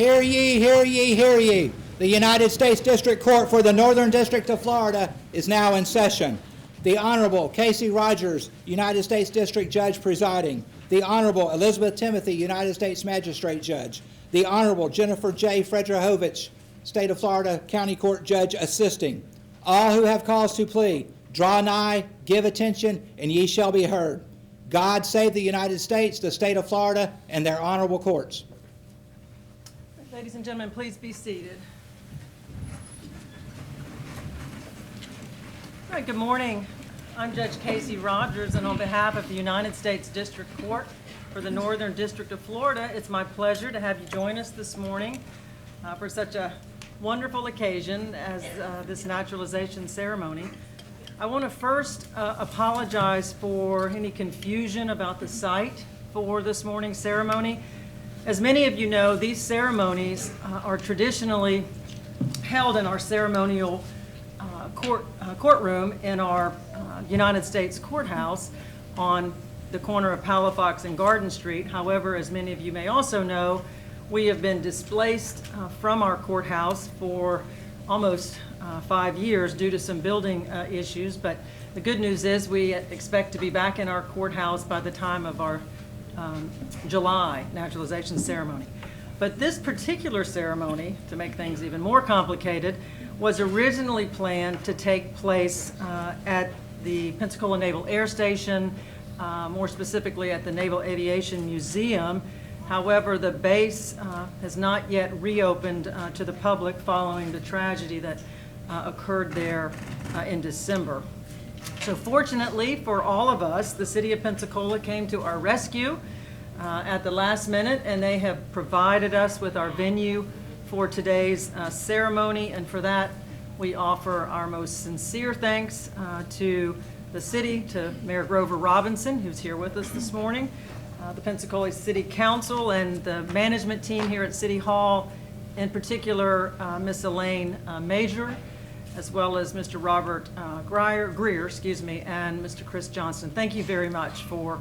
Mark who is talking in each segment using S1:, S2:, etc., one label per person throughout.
S1: Hear ye, hear ye, hear ye. The United States District Court for the Northern District of Florida is now in session. The Honorable Casey Rogers, United States District Judge presiding. The Honorable Elizabeth Timothy, United States Magistrate Judge. The Honorable Jennifer J. Frederihovich, State of Florida County Court Judge assisting. All who have cause to plead, draw nigh, give attention, and ye shall be heard. God save the United States, the state of Florida, and their honorable courts.
S2: Ladies and gentlemen, please be seated. All right, good morning. I'm Judge Casey Rogers, and on behalf of the United States District Court for the Northern District of Florida, it's my pleasure to have you join us this morning for such a wonderful occasion as this naturalization ceremony. I want to first apologize for any confusion about the site for this morning's ceremony. As many of you know, these ceremonies are traditionally held in our ceremonial courtroom in our United States Courthouse on the corner of Palafox and Garden Street. However, as many of you may also know, we have been displaced from our courthouse for almost 5 years due to some building issues, but the good news is we expect to be back in our courthouse by the time of our July naturalization ceremony. But this particular ceremony, to make things even more complicated, was originally planned to take place at the Pensacola Naval Air Station, more specifically at the Naval Aviation Museum. However, the base has not yet reopened to the public following the tragedy that occurred there in December. So fortunately for all of us, the City of Pensacola came to our rescue at the last minute, and they have provided us with our venue for today's ceremony, and for that we offer our most sincere thanks to the city, to Mayor Grover Robinson, who's here with us this morning, the Pensacola City Council, and the management team here at City Hall, in particular Miss Elaine Major, as well as Mr. Robert Greer, and Mr. Chris Johnston. Thank you very much for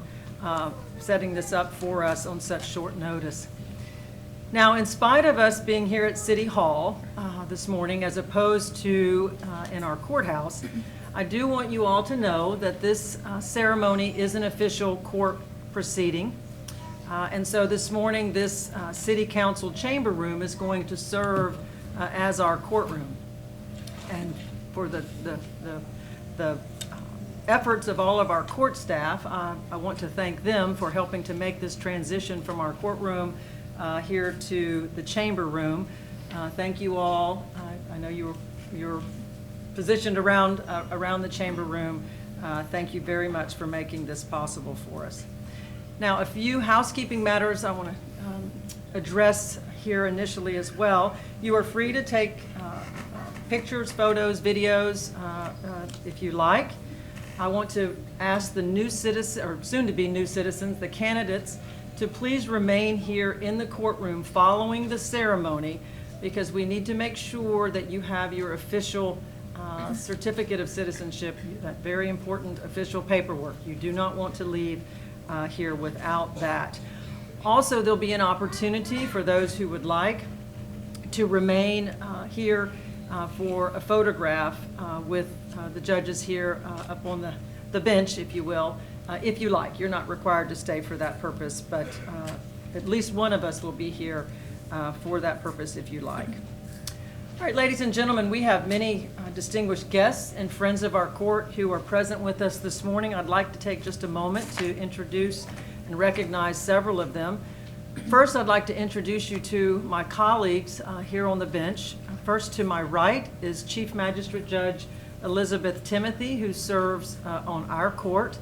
S2: setting this up for us on such short notice. Now, in spite of us being here at City Hall this morning, as opposed to in our courthouse, I do want you all to know that this ceremony is an official court proceeding. And so this morning, this City Council chamber room is going to serve as our courtroom. And for the efforts of all of our court staff, I want to thank them for helping to make this transition from our courtroom here to the chamber room. Thank you all. I know you're positioned around the chamber room. Thank you very much for making this possible for us. Now, a few housekeeping matters I want to address here initially as well. You are free to take pictures, photos, videos, if you like. I want to ask the new citizens, or soon-to-be new citizens, the candidates, to please remain here in the courtroom following the ceremony, because we need to make sure that you have your official certificate of citizenship, that very important official paperwork. You do not want to leave here without that. Also, there'll be an opportunity for those who would like to remain here for a photograph with the judges here up on the bench, if you will, if you like. You're not required to stay for that purpose, but at least one of us will be here for that purpose if you like. All right, ladies and gentlemen, we have many distinguished guests and friends of our court who are present with us this morning. I'd like to take just a moment to introduce and recognize several of them. First, I'd like to introduce you to my colleagues here on the bench. First, to my right is Chief Magistrate Judge Elizabeth Timothy, who serves on our court.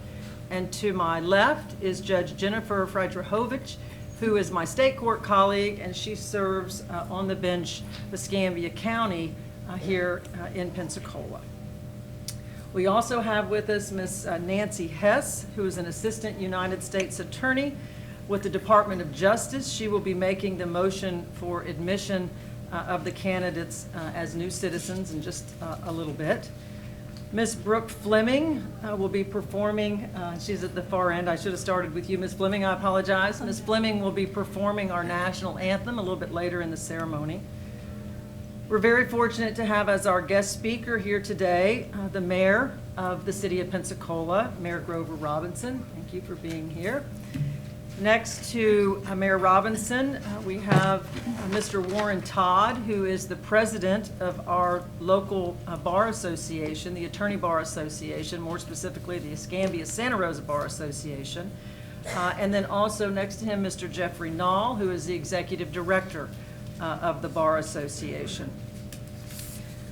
S2: And to my left is Judge Jennifer Frederihovich, who is my state court colleague, and she serves on the bench, Escambia County, here in Pensacola. We also have with us Ms. Nancy Hess, who is an Assistant United States Attorney with the Department of Justice. She will be making the motion for admission of the candidates as new citizens in just a little bit. Miss Brooke Fleming will be performing, she's at the far end. I should have started with you, Miss Fleming, I apologize. Miss Fleming will be performing our national anthem a little bit later in the ceremony. We're very fortunate to have as our guest speaker here today the mayor of the City of Pensacola, Mayor Grover Robinson. Thank you for being here. Next to Mayor Robinson, we have Mr. Warren Todd, who is the president of our local bar association, the Attorney Bar Association, more specifically the Escambia-Santa Rosa Bar Association. And then also next to him, Mr. Jeffrey Nall, who is the executive director of the Bar Association.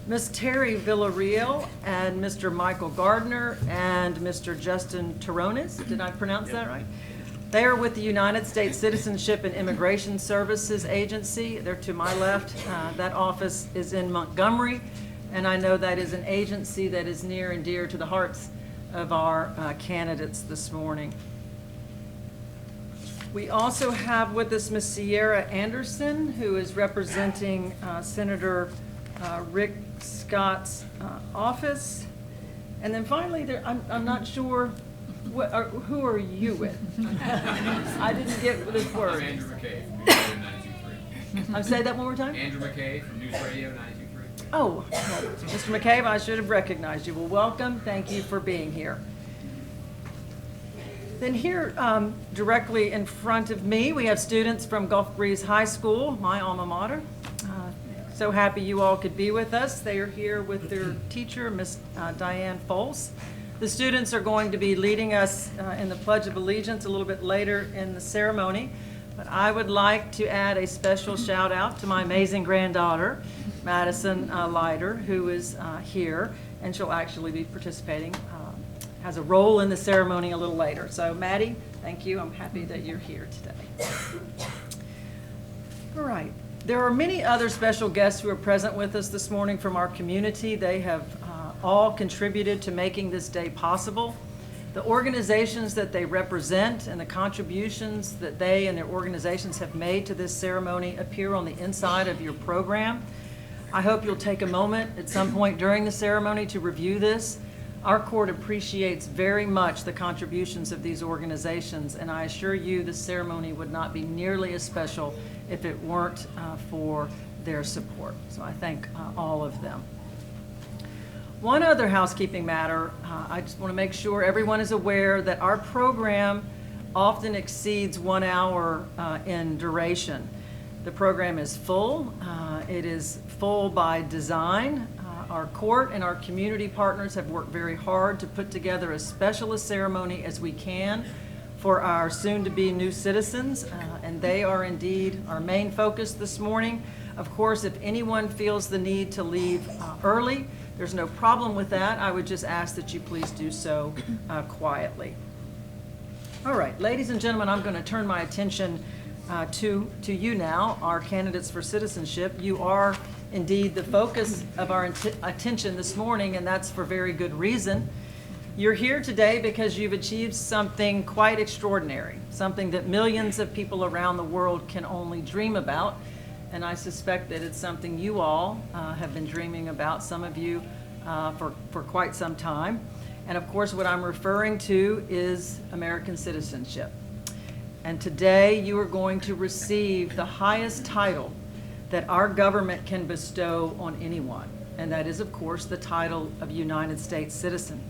S2: Ms. Terry Villarreal and Mr. Michael Gardner and Mr. Justin Terrones, did I pronounce that right? They are with the United States Citizenship and Immigration Services Agency. They're to my left. That office is in Montgomery, and I know that is an agency that is near and dear to the hearts of our candidates this morning. We also have with us Ms. Sierra Anderson, who is representing Senator Rick Scott's office. And then finally, I'm not sure, who are you with? I didn't get this word.
S3: Andrew McKay from News Radio 92.3.
S2: I'll say that one more time.
S3: Andrew McKay from News Radio 92.3.
S2: Oh, well, Mr. McCabe, I should have recognized you. Well, welcome. Thank you for being here. Then here, directly in front of me, we have students from Gulf Breeze High School, my alma mater. So happy you all could be with us. They are here with their teacher, Miss Diane Foles. The students are going to be leading us in the Pledge of Allegiance a little bit later in the ceremony. But I would like to add a special shout out to my amazing granddaughter, Madison Leiter, who is here, and she'll actually be participating, has a role in the ceremony a little later. So Maddie, thank you. I'm happy that you're here today. All right. There are many other special guests who are present with us this morning from our community. They have all contributed to making this day possible. The organizations that they represent and the contributions that they and their organizations have made to this ceremony appear on the inside of your program. I hope you'll take a moment at some point during the ceremony to review this. Our court appreciates very much the contributions of these organizations, and I assure you this ceremony would not be nearly as special if it weren't for their support. So I thank all of them. One other housekeeping matter, I just want to make sure everyone is aware that our program often exceeds 1 hour in duration. The program is full. It is full by design. Our court and our community partners have worked very hard to put together as special a ceremony as we can for our soon-to-be new citizens, and they are indeed our main focus this morning. Of course, if anyone feels the need to leave early, there's no problem with that. I would just ask that you please do so quietly. All right, ladies and gentlemen, I'm going to turn my attention to you now, our candidates for citizenship. You are indeed the focus of our attention this morning, and that's for very good reason. You're here today because you've achieved something quite extraordinary, something that millions of people around the world can only dream about, and I suspect that it's something you all have been dreaming about, some of you for quite some time. And of course, what I'm referring to is American citizenship. And today you are going to receive the highest title that our government can bestow on anyone, and that is, of course, the title of United States citizen,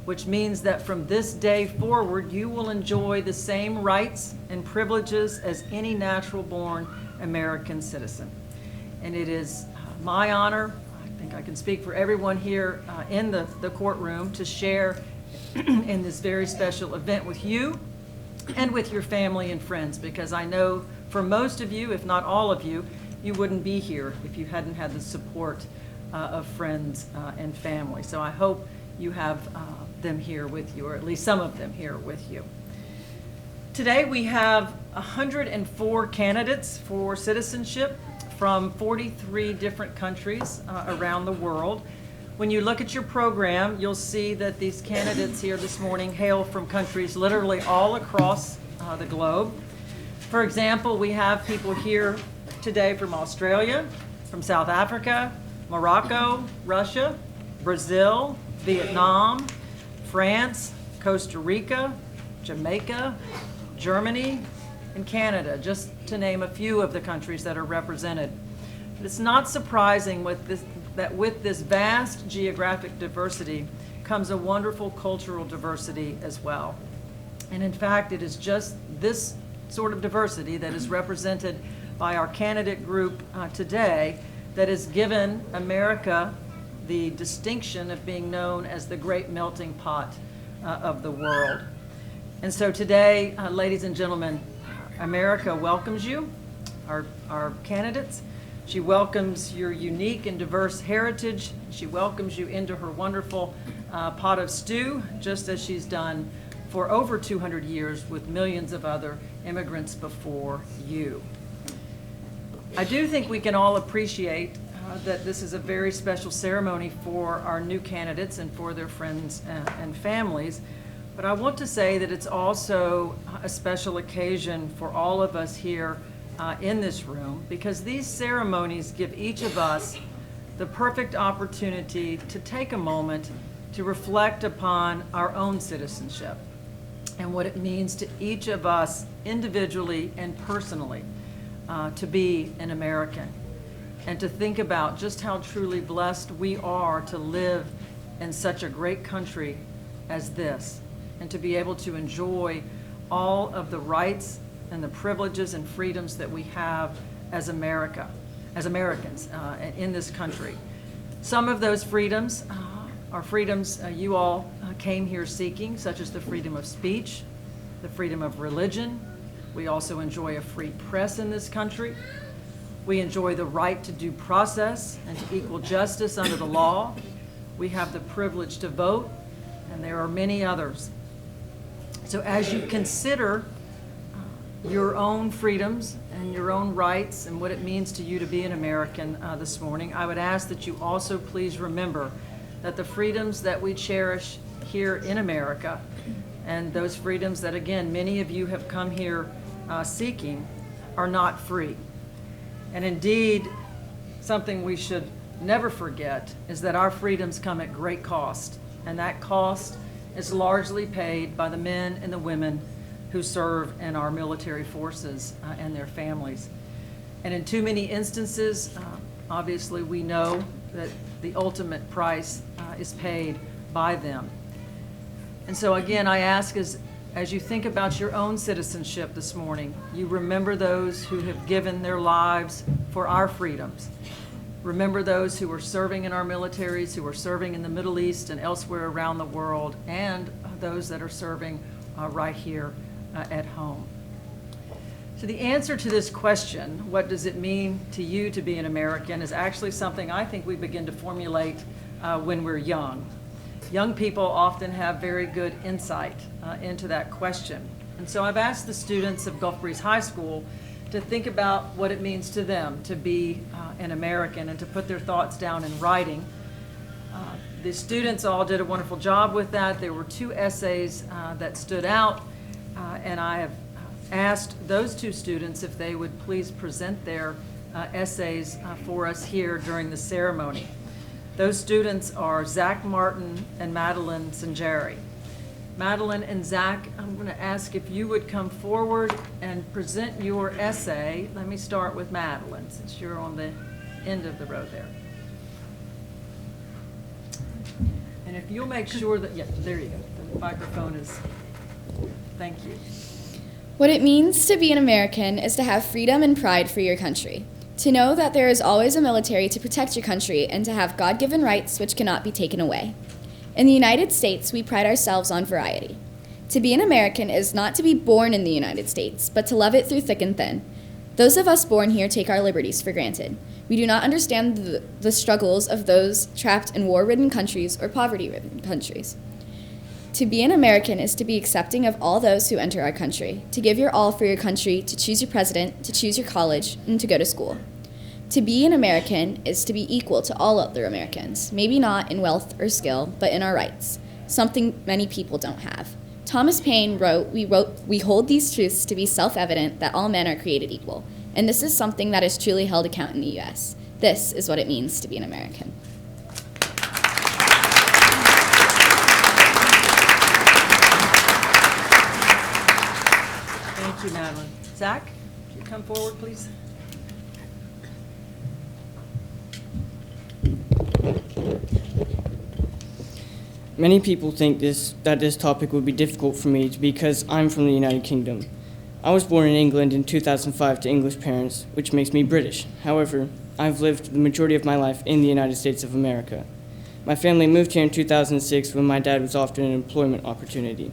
S2: which means that from this day forward, you will enjoy the same rights and privileges as any natural-born American citizen. And it is my honor, I think I can speak for everyone here in the courtroom, to share in this very special event with you and with your family and friends, because I know for most of you, if not all of you, you wouldn't be here if you hadn't had the support of friends and family. So I hope you have them here with you, or at least some of them here with you. Today we have 104 candidates for citizenship from 43 different countries around the world. When you look at your program, you'll see that these candidates here this morning hail from countries literally all across the globe. For example, we have people here today from Australia, from South Africa, Morocco, Russia, Brazil, Vietnam, France, Costa Rica, Jamaica, Germany, and Canada, just to name a few of the countries that are represented. But it's not surprising that with this vast geographic diversity comes a wonderful cultural diversity as well. And in fact, it is just this sort of diversity that is represented by our candidate group today that has given America the distinction of being known as the great melting pot of the world. And so today, ladies and gentlemen, America welcomes you, our candidates. She welcomes your unique and diverse heritage. She welcomes you into her wonderful pot of stew, just as she's done for over 200 years with millions of other immigrants before you. I do think we can all appreciate that this is a very special ceremony for our new candidates and for their friends and families. But I want to say that it's also a special occasion for all of us here in this room, because these ceremonies give each of us the perfect opportunity to take a moment to reflect upon our own citizenship and what it means to each of us individually and personally to be an American, and to think about just how truly blessed we are to live in such a great country as this, and to be able to enjoy all of the rights and the privileges and freedoms that we have as Americans in this country. Some of those freedoms are freedoms you all came here seeking, such as the freedom of speech, the freedom of religion. We also enjoy a free press in this country. We enjoy the right to due process and to equal justice under the law. We have the privilege to vote, and there are many others. So as you consider your own freedoms and your own rights and what it means to you to be an American this morning, I would ask that you also please remember that the freedoms that we cherish here in America, and those freedoms that, again, many of you have come here seeking, are not free. And indeed, something we should never forget is that our freedoms come at great cost, and that cost is largely paid by the men and the women who serve in our military forces and their families. And in too many instances, obviously we know that the ultimate price is paid by them. And so again, I ask as you think about your own citizenship this morning, you remember those who have given their lives for our freedoms. Remember those who are serving in our militaries, who are serving in the Middle East and elsewhere around the world, and those that are serving right here at home. So the answer to this question, what does it mean to you to be an American, is actually something I think we begin to formulate when we're young. Young people often have very good insight into that question. And so I've asked the students of Gulf Breeze High School to think about what it means to them to be an American and to put their thoughts down in writing. The students all did a wonderful job with that. There were 2 essays that stood out, and I have asked those 2 students if they would please present their essays for us here during the ceremony. Those students are Zach Martin and Madeline Sanjari. Madeline and Zach, I'm going to ask if you would come forward and present your essay. Let me start with Madeline, since you're on the end of the row there. And if you'll make sure that, yeah, there you go. The microphone is, thank you.
S4: What it means to be an American is to have freedom and pride for your country. To know that there is always a military to protect your country, and to have God-given rights which cannot be taken away. In the United States, we pride ourselves on variety. To be an American is not to be born in the United States, but to love it through thick and thin. Those of us born here take our liberties for granted. We do not understand the struggles of those trapped in war-ridden countries or poverty-ridden countries. To be an American is to be accepting of all those who enter our country, to give your all for your country, to choose your president, to choose your college, and to go to school. To be an American is to be equal to all other Americans, maybe not in wealth or skill, but in our rights, something many people don't have. Thomas Paine wrote, we hold these truths to be self-evident that all men are created equal, and this is something that is truly held account in the U.S. This is what it means to be an American.
S2: Thank you, Madeline. Zach, would you come forward, please?
S5: Many people think that this topic would be difficult for me because I'm from the United Kingdom. I was born in England in 2005 to English parents, which makes me British. However, I've lived the majority of my life in the United States of America. My family moved here in 2006 when my dad was offered an employment opportunity.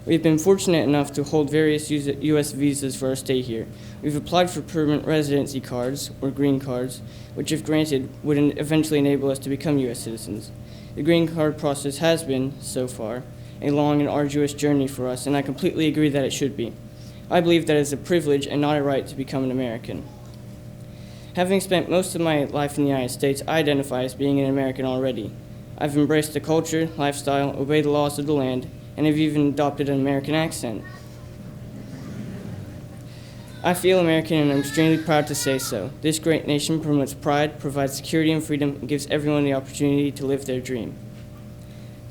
S5: We've been fortunate enough to hold various U.S. visas for our stay here. We've applied for permanent residency cards, or green cards, which if granted would eventually enable us to become U.S. citizens. The green card process has been, so far, a long and arduous journey for us, and I completely agree that it should be. I believe that it's a privilege and not a right to become an American. Having spent most of my life in the United States, I identify as being an American already. I've embraced the culture, lifestyle, obeyed the laws of the land, and have even adopted an American accent. I feel American and I'm extremely proud to say so. This great nation promotes pride, provides security and freedom, and gives everyone the opportunity to live their dream.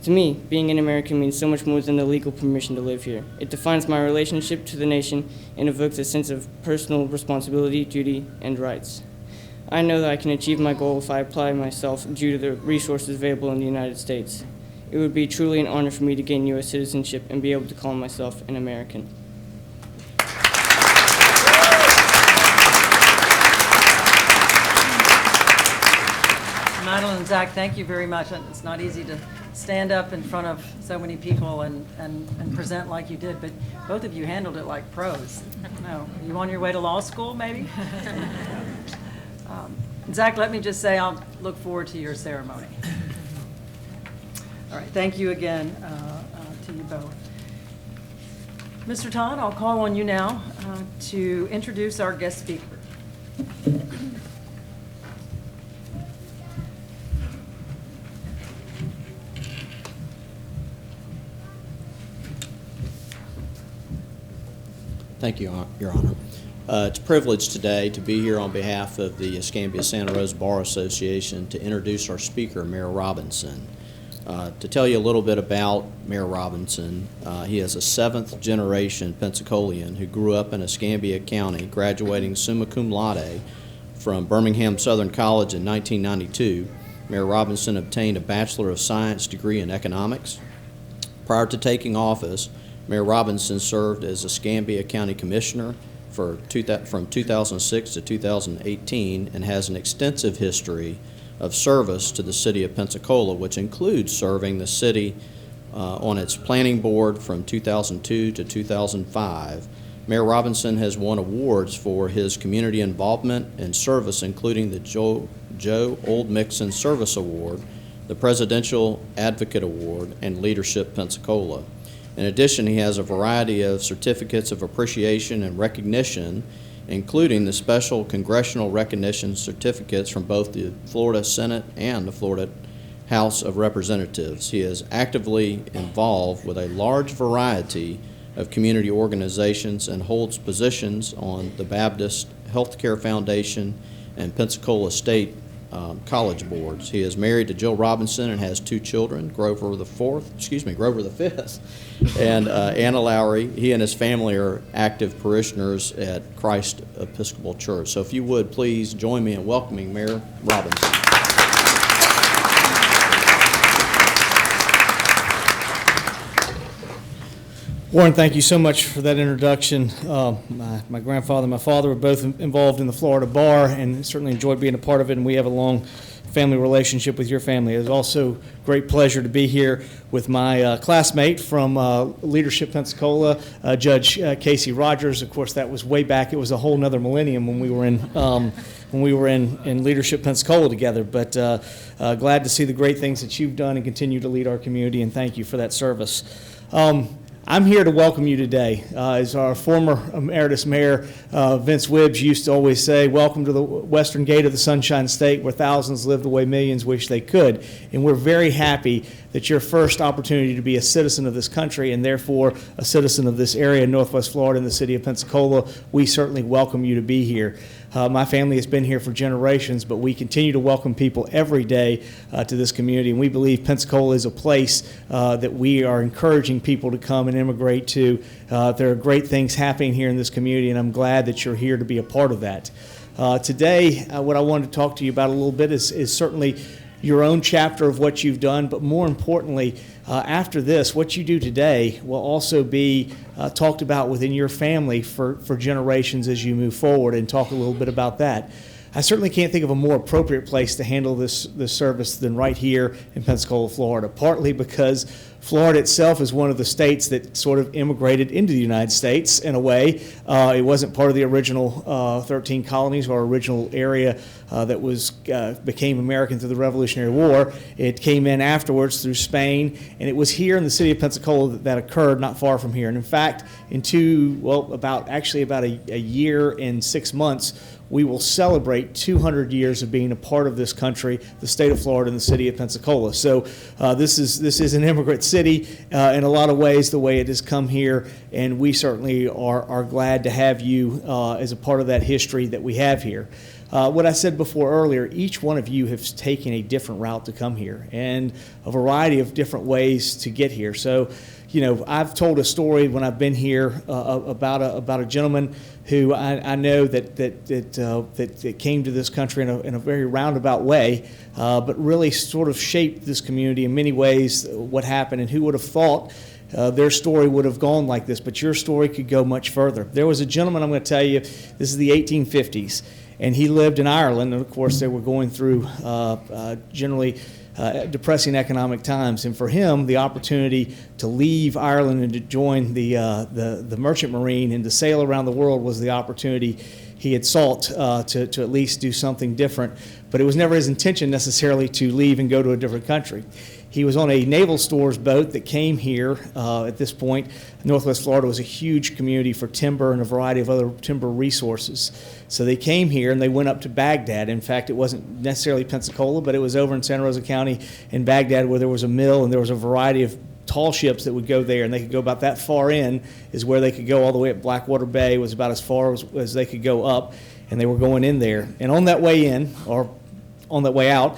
S5: To me, being an American means so much more than the legal permission to live here. It defines my relationship to the nation and evokes a sense of personal responsibility, duty, and rights. I know that I can achieve my goal if I apply myself due to the resources available in the United States. It would be truly an honor for me to gain U.S. citizenship and be able to call myself an American.
S2: Madeline and Zach, thank you very much. It's not easy to stand up in front of so many people and present like you did, but both of you handled it like pros. No, you on your way to law school, maybe? Zach, let me just say I'll look forward to your ceremony. All right, thank you again to you both. Mr. Todd, I'll call on you now to introduce our guest speaker.
S6: Thank you, Your Honor. It's a privilege today to be here on behalf of the Escambia-Santa Rosa Bar Association to introduce our speaker, Mayor Robinson. To tell you a little bit about Mayor Robinson, he is a seventh-generation Pensacolian who grew up in Escambia County, graduating summa cum laude from Birmingham Southern College in 1992. Mayor Robinson obtained a Bachelor of Science degree in economics. Prior to taking office, Mayor Robinson served as Escambia County Commissioner from 2006 to 2018 and has an extensive history of service to the City of Pensacola, which includes serving the city on its planning board from 2002 to 2005. Mayor Robinson has won awards for his community involvement and service, including the Joe Old Mixon Service Award, the Presidential Advocate Award, and Leadership Pensacola. In addition, he has a variety of certificates of appreciation and recognition, including the special congressional recognition certificates from both the Florida Senate and the Florida House of Representatives. He is actively involved with a large variety of community organizations and holds positions on the Baptist Healthcare Foundation and Pensacola State College boards. He is married to Jill Robinson and has two children, Grover the Fifth, and Anna Lowry. He and his family are active parishioners at Christ Episcopal Church. So if you would, please join me in welcoming Mayor Robinson.
S7: Warren, thank you so much for that introduction. My grandfather and my father were both involved in the Florida Bar and certainly enjoyed being a part of it, and we have a long family relationship with your family. It was also a great pleasure to be here with my classmate from Leadership Pensacola, Judge Casey Rogers. Of course, that was way back. It was a whole nother millennium when we were in Leadership Pensacola together, but glad to see the great things that you've done and continue to lead our community, and thank you for that service. I'm here to welcome you today. As our former emeritus mayor, Vince Wibbs, used to always say, welcome to the western gate of the Sunshine State where thousands live the way millions wish they could. And we're very happy that your first opportunity to be a citizen of this country and therefore a citizen of this area in Northwest Florida in the city of Pensacola, we certainly welcome you to be here. My family has been here for generations, but we continue to welcome people every day to this community, and we believe Pensacola is a place that we are encouraging people to come and immigrate to. There are great things happening here in this community, and I'm glad that you're here to be a part of that. Today, what I wanted to talk to you about a little bit is certainly your own chapter of what you've done, but more importantly, after this, what you do today will also be talked about within your family for generations as you move forward, and talk a little bit about that. I certainly can't think of a more appropriate place to handle this service than right here in Pensacola, Florida, partly because Florida itself is one of the states that sort of immigrated into the United States in a way. It wasn't part of the original 13 colonies or original area that became American through the Revolutionary War. It came in afterwards through Spain, and it was here in the city of Pensacola that occurred, not far from here. And in fact, about a year and 6 months, we will celebrate 200 years of being a part of this country, the state of Florida and the city of Pensacola. So this is an immigrant city in a lot of ways, the way it has come here, and we certainly are glad to have you as a part of that history that we have here. What I said before earlier, each one of you has taken a different route to come here and a variety of different ways to get here. So, I've told a story when I've been here about a gentleman who I know that came to this country in a very roundabout way, but really sort of shaped this community in many ways. What happened, and who would have thought their story would have gone like this? But your story could go much further. There was a gentleman, I'm going to tell you, this is the 1850s, and he lived in Ireland, and of course they were going through generally depressing economic times, and for him, the opportunity to leave Ireland and to join the merchant marine and to sail around the world was the opportunity he had sought to at least do something different. But it was never his intention necessarily to leave and go to a different country. He was on a Naval stores boat that came here at this point. Northwest Florida was a huge community for timber and a variety of other timber resources. So they came here and they went up to Baghdad. In fact, it wasn't necessarily Pensacola, but it was over in Santa Rosa County in Baghdad where there was a mill and there was a variety of tall ships that would go there, and they could go about that far in is where they could go. All the way up Blackwater Bay was about as far as they could go up, and they were going in there. And on that way in, or on that way out,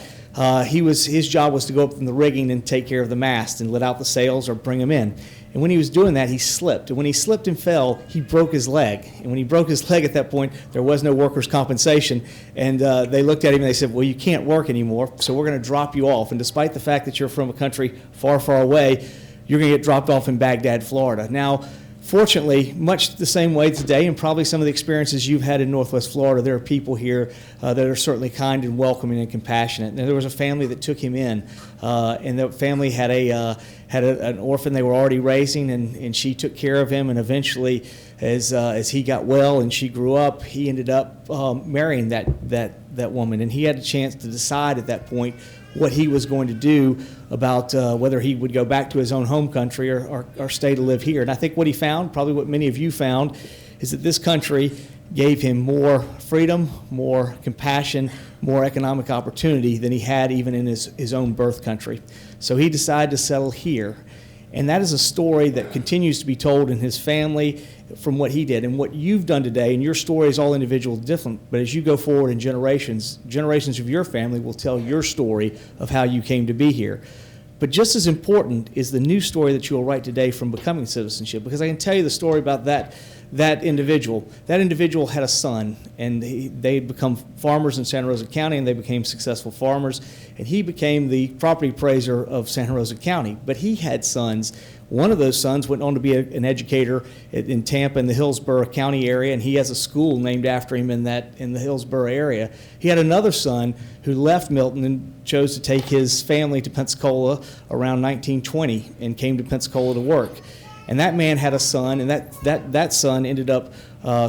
S7: his job was to go up in the rigging and take care of the mast and let out the sails or bring them in. And when he was doing that, he slipped. And when he slipped and fell, he broke his leg. And when he broke his leg at that point, there was no workers' compensation. And they looked at him and they said, well, you can't work anymore, so we're going to drop you off. And despite the fact that you're from a country far, far away, you're going to get dropped off in Baghdad, Florida. Now, fortunately, much the same way today, and probably some of the experiences you've had in Northwest Florida, there are people here that are certainly kind and welcoming and compassionate. And there was a family that took him in, and the family had an orphan they were already raising, and she took care of him. And eventually, as he got well and she grew up, he ended up marrying that woman, and he had a chance to decide at that point what he was going to do about whether he would go back to his own home country or stay to live here. And I think what he found, probably what many of you found, is that this country gave him more freedom, more compassion, more economic opportunity than he had even in his own birth country. So he decided to settle here. And that is a story that continues to be told in his family from what he did. And what you've done today, and your story is all individual, different, but as you go forward in generations of your family will tell your story of how you came to be here. But just as important is the new story that you will write today from becoming citizenship, because I can tell you the story about that individual. That individual had a son, and they become farmers in Santa Rosa County, and they became successful farmers, and he became the property appraiser of Santa Rosa County. But he had sons. One of those sons went on to be an educator in Tampa in the Hillsborough County area, and he has a school named after him in the Hillsborough area. He had another son who left Milton and chose to take his family to Pensacola around 1920 and came to Pensacola to work. And that man had a son, and that son ended up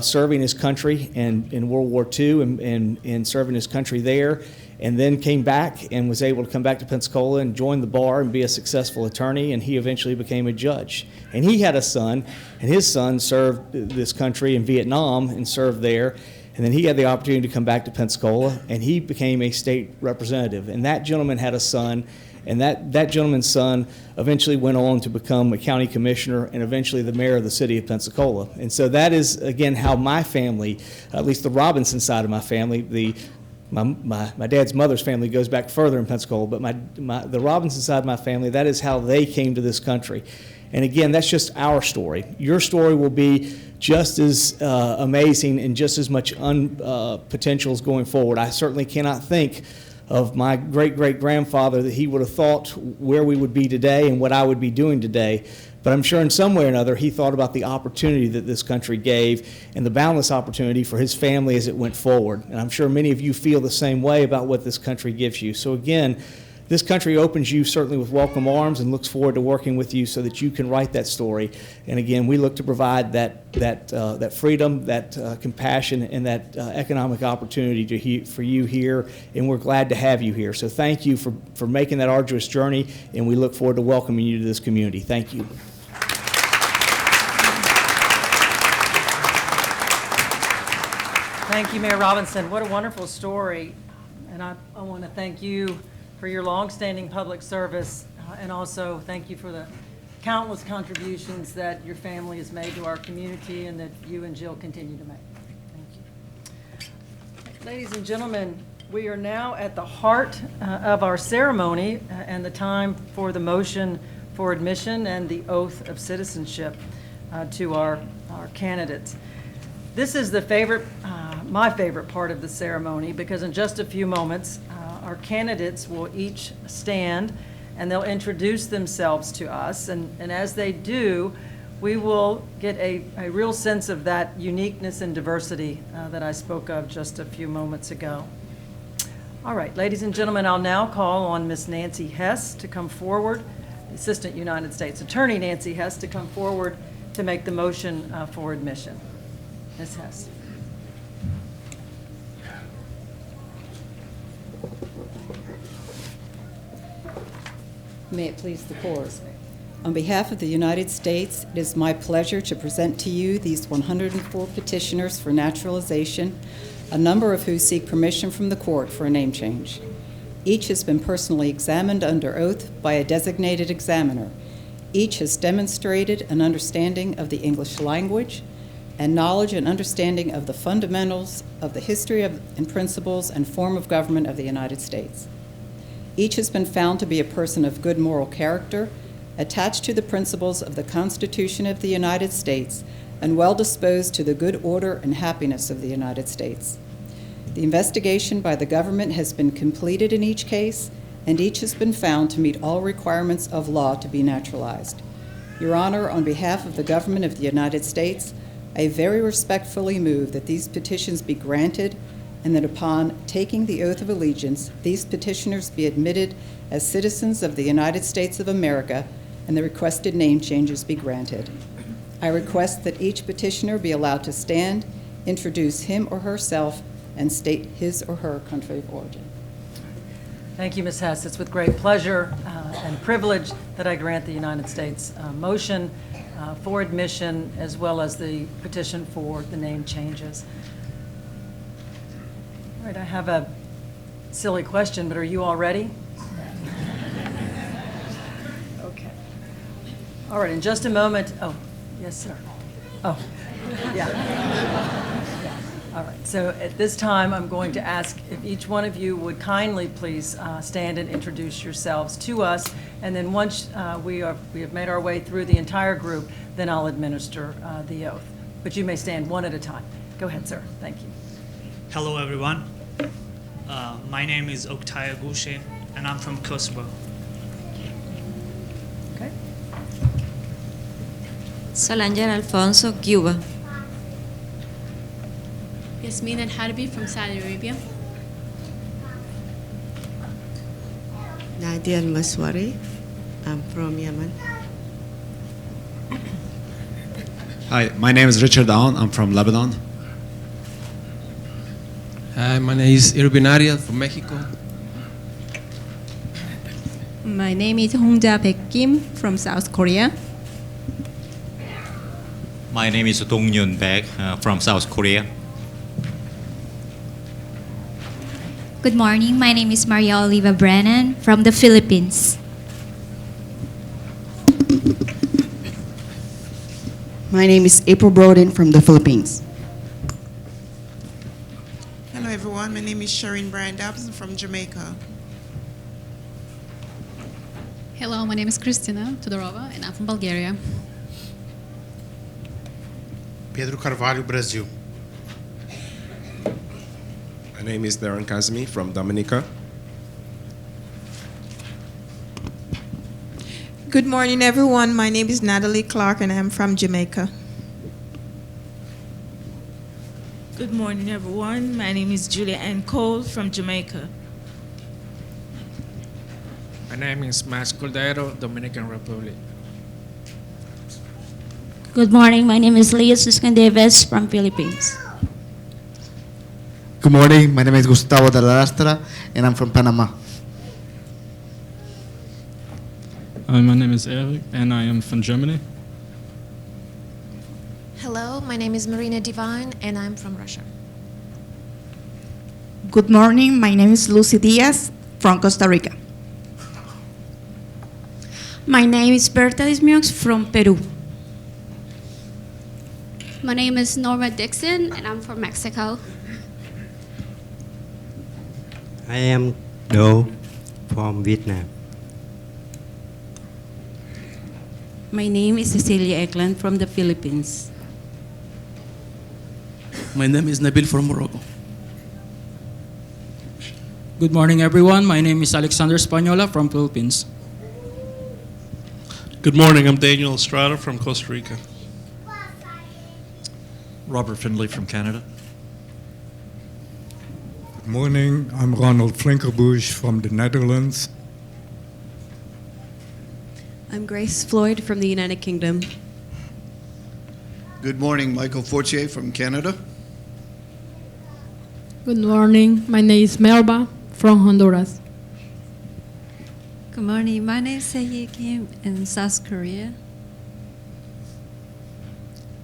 S7: serving his country in World War II and serving his country there, and then came back and was able to come back to Pensacola and join the bar and be a successful attorney, and he eventually became a judge. And he had a son, and his son served this country in Vietnam and served there, and then he had the opportunity to come back to Pensacola, and he became a state representative. And that gentleman had a son, And that gentleman's son eventually went on to become a county commissioner and eventually the mayor of the city of Pensacola. And so that is, again, how my family, at least the Robinson side of my family, my dad's mother's family goes back further in Pensacola, but the Robinson side of my family, that is how they came to this country. And again, that's just our story. Your story will be just as amazing and just as much potentials going forward. I certainly cannot think of my great-great-grandfather that he would have thought where we would be today and what I would be doing today. But I'm sure in some way or another he thought about the opportunity that this country gave and the boundless opportunity for his family as it went forward. And I'm sure many of you feel the same way about what this country gives you. So again, this country opens you certainly with welcome arms and looks forward to working with you so that you can write that story. And again, we look to provide that freedom, that compassion, and that economic opportunity for you here, and we're glad to have you here. So thank you for making that arduous journey, and we look forward to welcoming you to this community. Thank you.
S2: Thank you, Mayor Robinson. What a wonderful story. And I want to thank you for your longstanding public service, and also thank you for the countless contributions that your family has made to our community and that you and Jill continue to make. Thank you. Ladies and gentlemen, we are now at the heart of our ceremony and the time for the motion for admission and the oath of citizenship to our candidates. This is my favorite part of the ceremony, because in just a few moments, our candidates will each stand and they'll introduce themselves to us. And as they do, we will get a real sense of that uniqueness and diversity that I spoke of just a few moments ago. All right, ladies and gentlemen, I'll now call on Ms. Nancy Hess to come forward, Assistant United States Attorney Nancy Hess, to come forward to make the motion for admission. Ms. Hess.
S8: May it please the court. On behalf of the United States, it is my pleasure to present to you these 104 petitioners for naturalization, a number of who seek permission from the court for a name change. Each has been personally examined under oath by a designated examiner. Each has demonstrated an understanding of the English language and knowledge and understanding of the fundamentals of the history and principles and form of government of the United States. Each has been found to be a person of good moral character, attached to the principles of the Constitution of the United States, and well disposed to the good order and happiness of the United States. The investigation by the government has been completed in each case, and each has been found to meet all requirements of law to be naturalized. Your Honor, on behalf of the government of the United States, I very respectfully move that these petitions be granted, and that upon taking the oath of allegiance, these petitioners be admitted as citizens of the United States of America, and the requested name changes be granted. I request that each petitioner be allowed to stand, introduce him or herself, and state his or her country of origin.
S2: Thank you, Ms. Hess. It's with great pleasure and privilege that I grant the United States motion for admission, as well as the petition for the name changes. All right, I have a silly question, but are you all ready? Okay. All right, in just a moment. Oh, yes, sir. Oh, yeah. All right, so at this time, I'm going to ask if each one of you would kindly please stand and introduce yourselves to us, and then once we have made our way through the entire group, then I'll administer the oath. But you may stand one at a time. Go ahead, sir. Thank you.
S9: Hello, everyone. My name is Oktay Agushe, and I'm from Kosovo.
S2: Okay.
S10: Solange Alfonso, Cuba.
S11: Yasmin Al-Harbi from Saudi Arabia.
S10: Nadia Al-Maswari, I'm from Yemen.
S12: Hi, my name is Richard Aoun. I'm from Lebanon.
S13: Hi, my name is Irvin Arias from Mexico.
S11: My name is Hongja Baek Kim from South Korea.
S14: My name is Dong Yun Baek from South Korea. Good morning. My name is Maria Oliva Brennan from the Philippines.
S15: My name is April Broden from the Philippines.
S16: Hello everyone, my name is Shireen Bryan Dobson from Jamaica.
S17: Hello, my name is Kristina Todorova and I'm from Bulgaria.
S18: Pedro Carvalho, Brazil.
S19: My name is Darren Kazemi from Dominica.
S16: Good morning everyone, my name is Natalie Clark and I'm from Jamaica.
S20: Good morning everyone, my name is Julia Ann Cole from Jamaica.
S3: My name is Max Cordero, Dominican Republic.
S21: Good morning. My name is Lea Suscan Davis from Philippines.
S22: Good morning. My name is Gustavo de la Lastra, and I'm from Panama.
S23: My name is Eric, and I am from Germany.
S24: Hello, my name is Marina Divine, and I'm from Russia.
S25: Good morning. My name is Lucy Diaz from Costa Rica.
S26: My name is Berta Dismux from Peru.
S27: My name is Norma Dixon, and I'm from Mexico.
S28: I am Do from Vietnam.
S29: My name is Cecilia Eklund from the Philippines.
S30: My name is Nabil from Morocco.
S31: Good morning, everyone. My name is Alexander Española from Philippines.
S32: Good morning. I'm Daniel Estrada from Costa Rica.
S33: Robert Findlay from Canada.
S34: Good morning. I'm Ronald Flinkerbush from the Netherlands.
S35: I'm Grace Floyd from the United Kingdom.
S36: Good morning. Michael Fortier from Canada.
S37: Good morning. My name is Melba from Honduras.
S38: Good morning. My name is Seye Kim in South Korea.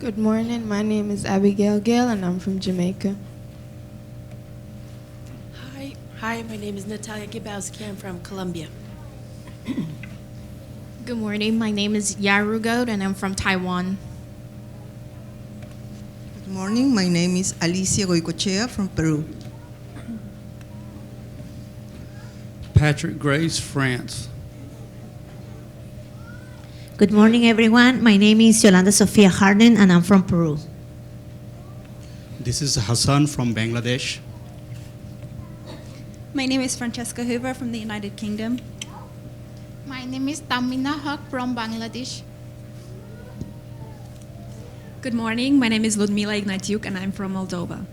S39: Good morning. My name is Abigail Gale and I'm from Jamaica.
S40: Hi, my name is Natalia Gibowski. I'm from Colombia.
S41: Good morning. My name is Yaru Goat and I'm from Taiwan.
S42: Good morning. My name is Alicia Goicochea from Peru.
S43: Patrick Grace, France.
S44: Good morning, everyone. My name is Yolanda Sofia Harden, and I'm from Peru.
S45: This is Hassan from Bangladesh.
S46: My name is Francesca Hoover from the United Kingdom.
S41: My name is Tamina Haq from Bangladesh.
S47: Good morning. My name is Ludmila Ignatiuk, and I'm from Moldova.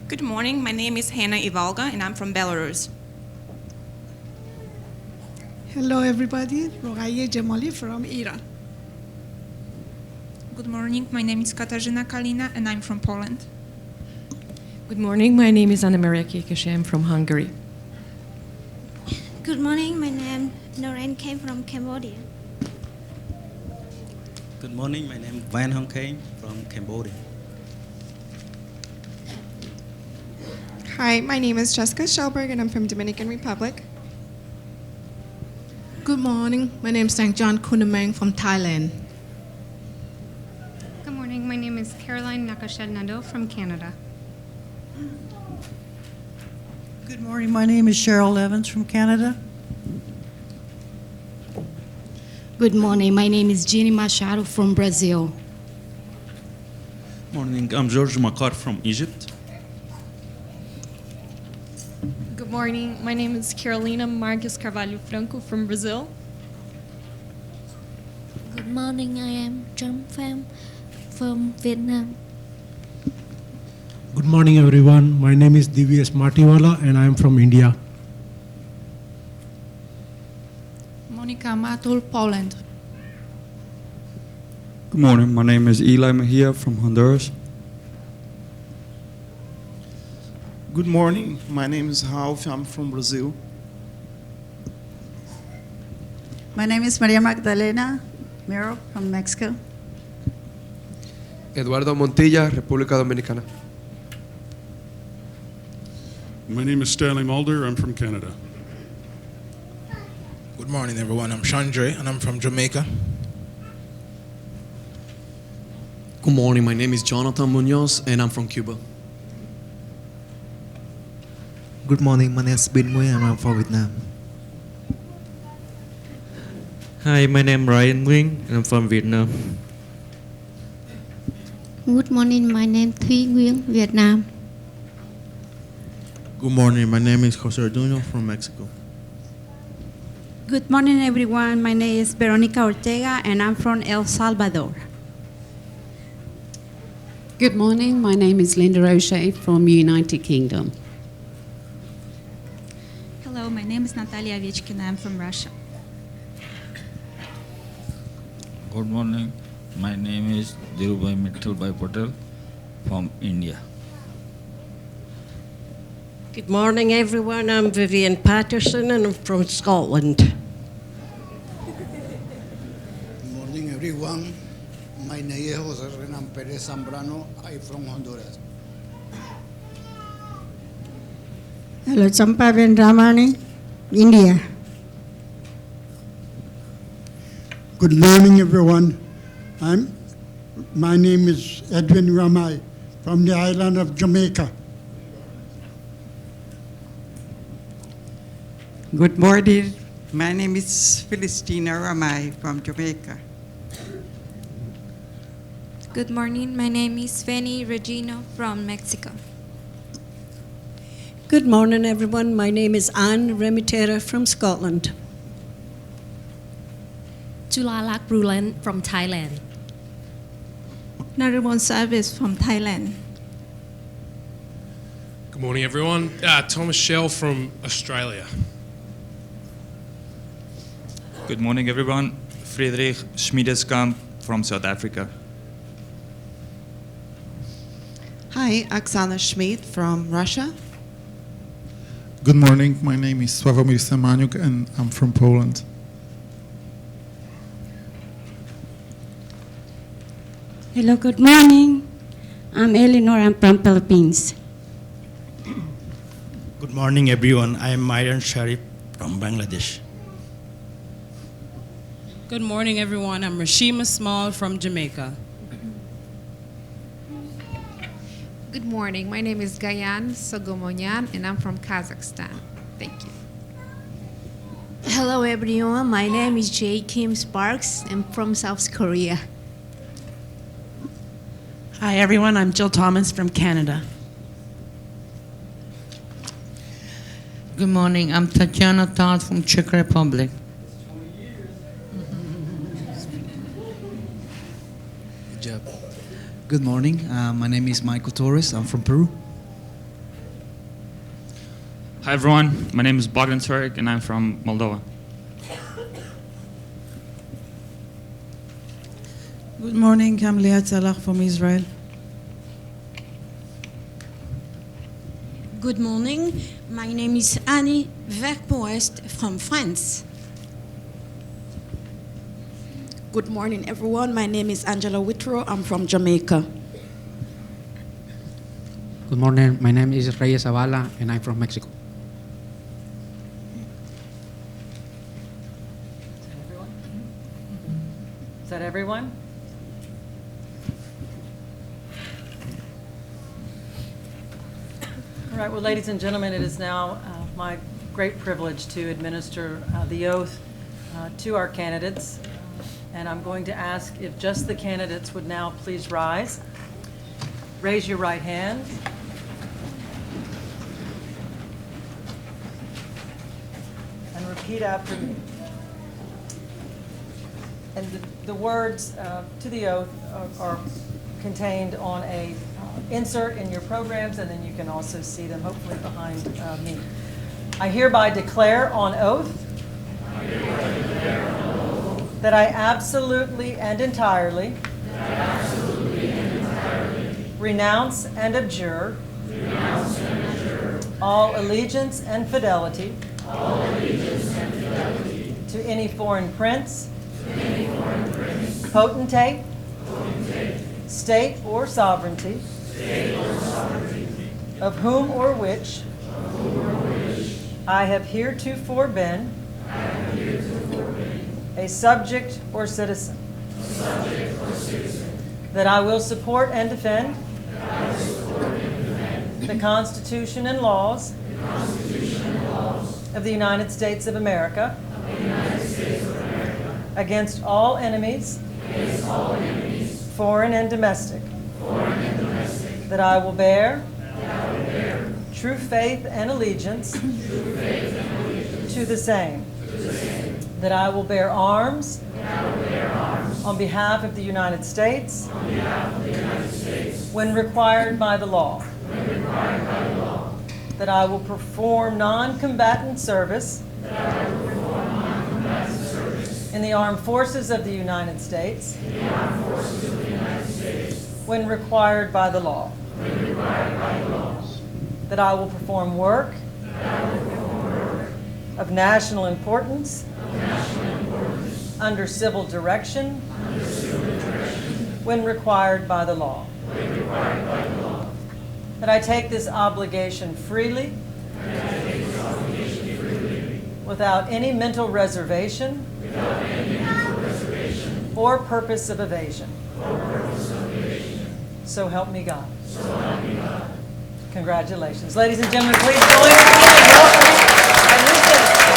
S48: Good morning. My name is Hanna Ivalga, and I'm from Belarus.
S49: Hello, everybody. Rogaye Jamali from Iran.
S50: Good morning. My name is Katarzyna Kalina, and I'm from Poland.
S51: Good morning. My name is Anna Maria Kekeshe. I'm from Hungary.
S52: Good morning. My name is Noren came from Cambodia.
S53: Good morning. My name is Van Hong Kane from Cambodia.
S54: Hi, my name is Jessica Shelberg and I'm from Dominican Republic.
S55: Good morning. My name is St. John Kunamang from Thailand.
S56: Good morning. My name is Caroline Nakashed Nando from Canada.
S57: Good morning. My name is Cheryl Evans from Canada.
S58: Good morning. My name is Jeannie Machado from Brazil.
S33: Morning. I'm George Makar from Egypt.
S59: Good morning. My name is Carolina Marques Carvalho Franco from Brazil.
S60: Good morning. I am John Pham from Vietnam.
S61: Good morning, everyone. My name is Divyesh Matiwala, and I am from India.
S62: Monica Matul, Poland.
S63: Good morning. My name is Eli Mejia from Honduras.
S64: Good morning. My name is Ralph. I'm from Brazil.
S65: My name is Maria Magdalena Miro from Mexico.
S66: Eduardo Montilla, República Dominicana.
S1: My name is Stanley Mulder. I'm from Canada.
S2: Good morning, everyone. I'm Chandre, and I'm from Jamaica.
S3: Good morning. My name is Jonathan Munoz, and I'm from Cuba.
S4: Good morning. My name is Bin Nguyen, and I'm from Vietnam.
S5: Hi, my name is Ryan Nguyen, and I'm from Vietnam.
S52: Good morning, my name is Thuy Nguyen, Vietnam.
S4: Good morning. My name is Jose Arduino from Mexico.
S6: Good morning, everyone. My name is Veronica Ortega, and I'm from El Salvador.
S7: Good morning. My name is Linda Roche from United Kingdom.
S47: Hello, my name is Natalia Ovechkina. I'm from Russia.
S8: Good morning. My name is Dhirubhai Mittalbhai Patel from India.
S9: Good morning, everyone. I'm Vivian Patterson, and I'm from Scotland.
S10: Good morning, everyone. My name is Jose Renan Perez Zambrano. I'm from Honduras.
S49: Hello, Champa Vendramani, India.
S11: Good morning, everyone. My name is Edwin Ramai from the island of Jamaica.
S12: Good morning. My name is Philistina Ramai from Jamaica.
S13: Good morning. My name is Fanny Regino from Mexico.
S14: Good morning, everyone. My name is Anne Remitera from Scotland.
S51: Chulalak Rulan from Thailand.
S47: Narimon Service from Thailand.
S15: Good morning, everyone. Thomas Shell from Australia.
S16: Good morning, everyone. Friedrich Schmiedeskamp from South Africa.
S17: Hi, Oksana Schmid from Russia.
S18: Good morning. My name is Sławomir Semaniuk, and I'm from Poland.
S52: Hello, good morning. I'm Eleanor. I'm from Philippines.
S53: Good morning, everyone. I am Myron Sharif from Bangladesh.
S19: Good morning, everyone. I'm Rashima Small from Jamaica.
S20: Good morning. My name is Gayan Sogomonyan, and I'm from Kazakhstan. Thank you.
S21: Hello, everyone. My name is Jay Kim Sparks. I'm from South Korea.
S22: Hi, everyone. I'm Jill Thomas from Canada.
S23: Good morning. I'm Tatiana Todd from Czech Republic.
S24: Good job. Good morning. My name is Michael Torres. I'm from Peru.
S16: Hi, everyone. My name is Bogdan Turek, and I'm from Moldova.
S57: Good morning. I'm Liat Salah from Israel.
S25: Good morning. My name is Annie Verpoest from France.
S26: Good morning, everyone. My name is Angela Whitrow. I'm from Jamaica.
S27: Good morning. My name is Reyes Zavala, and I'm from Mexico.
S28: Is that everyone? All right, well, ladies and gentlemen, it is now my great privilege to administer the oath to our candidates. And I'm going to ask if just the candidates would now please rise. Raise your right hand. And repeat after me. And the words to the oath are contained on a insert in your programs, and then you can also see them hopefully behind me. I hereby declare on oath that I absolutely and entirely renounce and abjure all allegiance and fidelity to any foreign prince, potentate, state or sovereignty, of whom or which I have heretofore been a subject or citizen. That I will support and defend the Constitution and laws of the United States of America against all enemies, foreign and domestic. That I will bear true faith and allegiance to the same. That I will bear arms on behalf of the United States when required by the law. That I will perform non-combatant service in the armed forces of the United States when required by the law. That I will perform work of national importance under civil direction when required by the law. That I take this obligation freely without any mental reservation or purpose of evasion. So help me God. Congratulations. Ladies and gentlemen, please join me in welcoming our new citizens.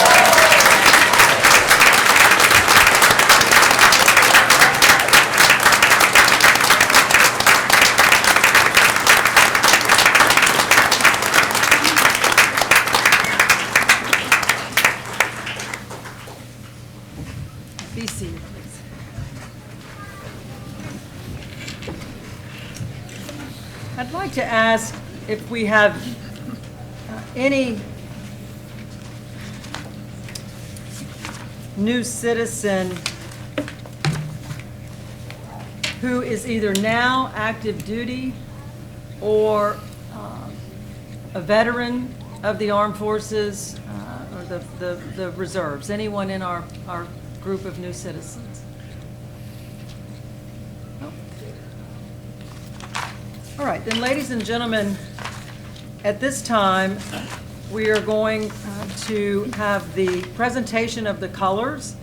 S28: Be seated, please. I'd like to ask if we have any new citizen who is either now active duty or a veteran of the armed forces or the reserves. Anyone in our group of new citizens? No? All right, then, ladies and gentlemen, at this time, we are going to have the presentation of the colors.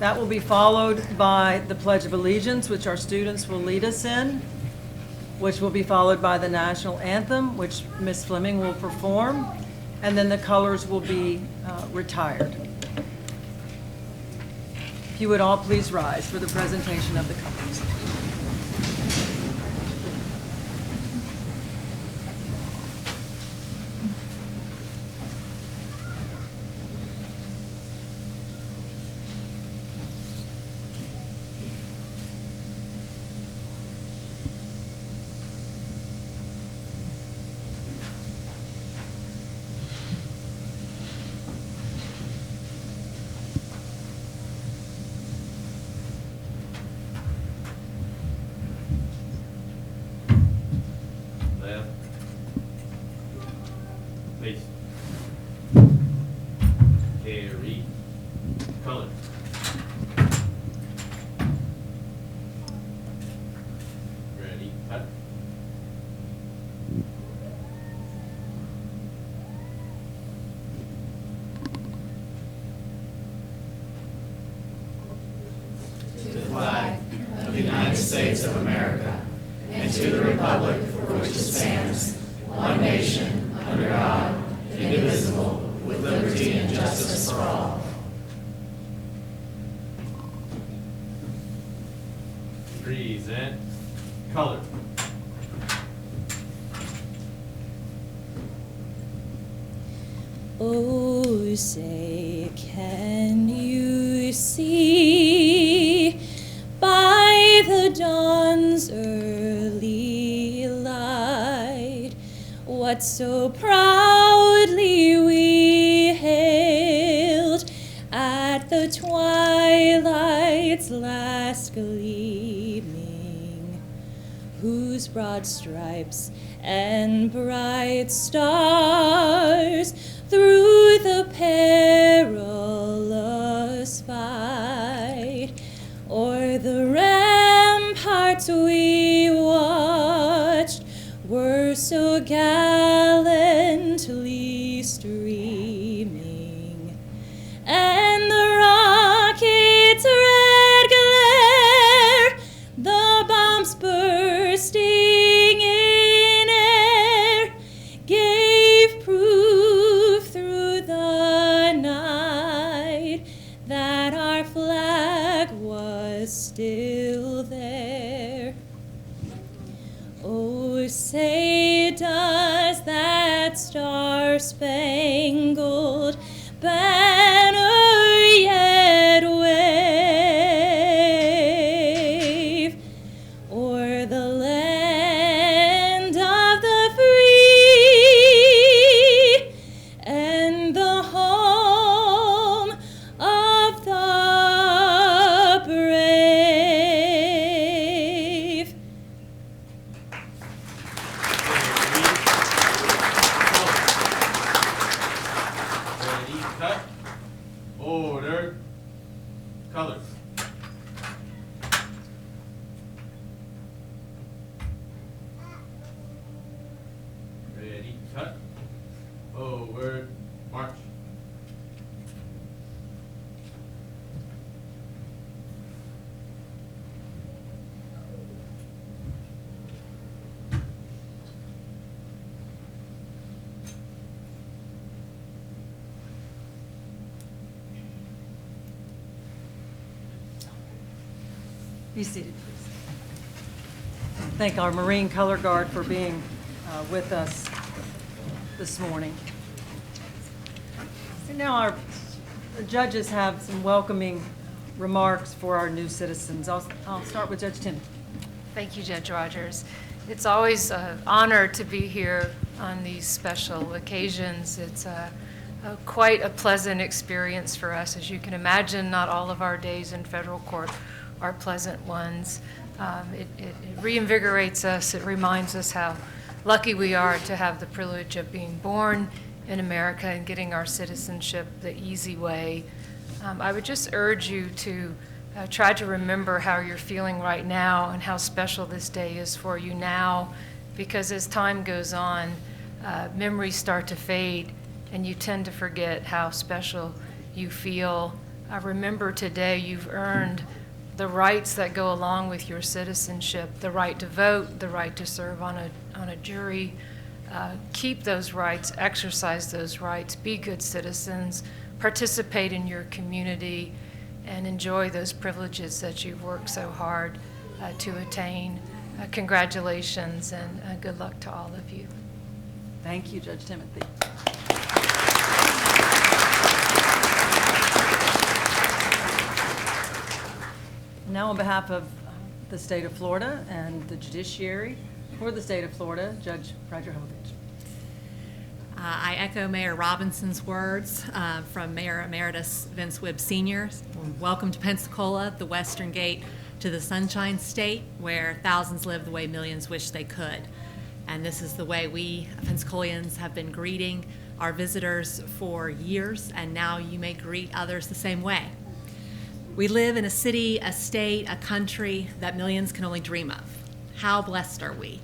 S28: That will be followed by the Pledge of Allegiance, which our students will lead us in, which will be followed by the National Anthem, which Ms. Fleming will perform, and then the colors will be retired. If you would all please rise for the presentation of the colors.
S1: Face. Carry. Color. Ready. Cut.
S2: To the flag of the United States of America and to the republic for which it stands, one nation, under God, indivisible, with liberty and justice for all.
S1: Present. Color.
S3: Oh, say, can you see by the dawn's early light what so proudly we hailed at the twilight's last gleaming, whose broad stripes and bright stars through the perilous fight o'er the ramparts we watched were so gallantly say does that star-spangled banner yet wave o'er the land of the free and the home of the brave?
S1: Ready, cut. Order. Colors. Ready, cut. Forward, march.
S28: Be seated, please. Thank our Marine Color Guard for being with us this morning. So now the judges have some welcoming remarks for our new citizens. I'll start with Judge Tim.
S4: Thank you, Judge Rogers. It's always an honor to be here on these special occasions. It's quite a pleasant experience for us. As you can imagine, not all of our days in federal court are pleasant ones. It reinvigorates us. It reminds us how lucky we are to have the privilege of being born in America and getting our citizenship the easy way. I would just urge you to try to remember how you're feeling right now and how special this day is for you now, because as time goes on, memories start to fade and you tend to forget how special you feel. Remember today you've earned the rights that go along with your citizenship, the right to vote, the right to serve on a jury. Keep those rights, exercise those rights, be good citizens, participate in your community, and enjoy those privileges that you've worked so hard to attain. Congratulations and good luck to all of you.
S28: Thank you, Judge Timothy. Now on behalf of the state of Florida and the judiciary for the state of Florida, Judge Roger Hovich.
S5: I echo Mayor Robinson's words from Mayor Emeritus Vince Wibb Sr. Welcome to Pensacola, the western gate to the Sunshine State, where thousands live the way millions wish they could. And this is the way we Pensacolians have been greeting our visitors for years, and now you may greet others the same way. We live in a city, a state, a country that millions can only dream of. How blessed are we?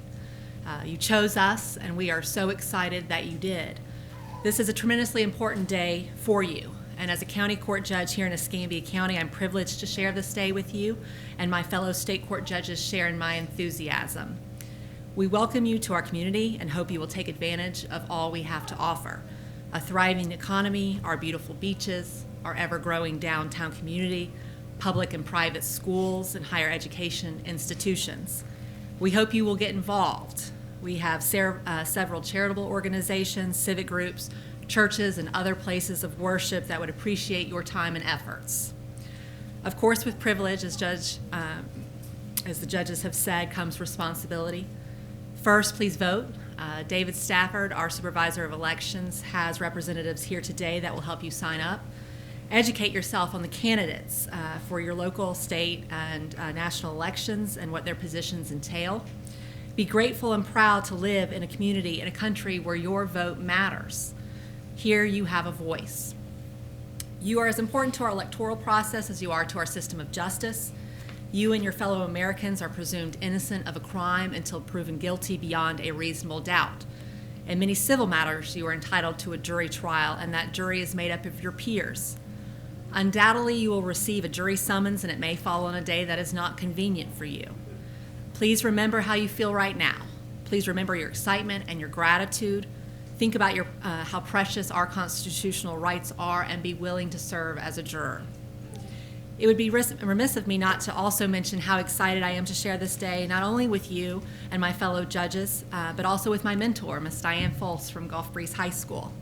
S5: You chose us, and we are so excited that you did. This is a tremendously important day for you. And as a county court judge here in Escambia County, I'm privileged to share this day with you, and my fellow state court judges share in my enthusiasm. We welcome you to our community and hope you will take advantage of all we have to offer. A thriving economy, our beautiful beaches, our ever-growing downtown community, public and private schools, and higher education institutions. We hope you will get involved. We have several charitable organizations, civic groups, churches, and other places of worship that would appreciate your time and efforts. Of course, with privilege, as the judges have said, comes responsibility. First, please vote. David Stafford, our supervisor of elections, has representatives here today that will help you sign up. Educate yourself on the candidates for your local, state, and national elections and what their positions entail. Be grateful and proud to live in a community, in a country where your vote matters. Here you have a voice. You are as important to our electoral process as you are to our system of justice. You and your fellow Americans are presumed innocent of a crime until proven guilty beyond a reasonable doubt. In many civil matters, you are entitled to a jury trial, and that jury is made up of your peers. Undoubtedly, you will receive a jury summons, and it may fall on a day that is not convenient for you. Please remember how you feel right now. Please remember your excitement and your gratitude. Think about how precious our constitutional rights are and be willing to serve as a juror. It would be remiss of me not to also mention how excited I am to share this day, not only with you and my fellow judges, but also with my mentor, Ms. Diane Folse from Gulf Breeze High School.